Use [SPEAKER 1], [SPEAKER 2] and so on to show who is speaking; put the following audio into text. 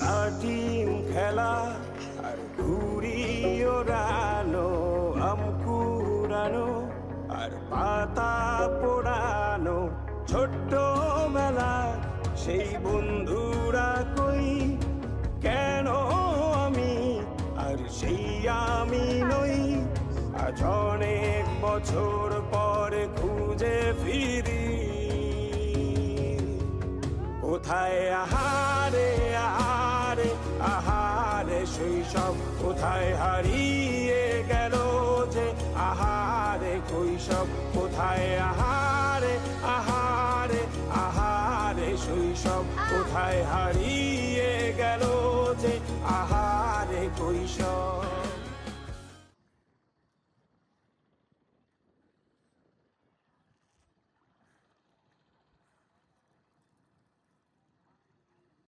[SPEAKER 1] লাটিম খেলা আর ঘুড়ি ওড়ানো, আম কুড়ানো আর পাতা পোড়ানো, ছোট্ট মেলা সেই বন্ধুরা কই, কেন আমি আর সেই আমি নই। আজ অনেক বছর পরে খুঁজে ফিরি, কোথায় আহারে আহারে আহারে শৈশব, কোথায় হারিয়ে গেল যে আহারে কৈশব, কোথায় আহারে আহারে আহারে শৈশব, কোথায় হারিয়ে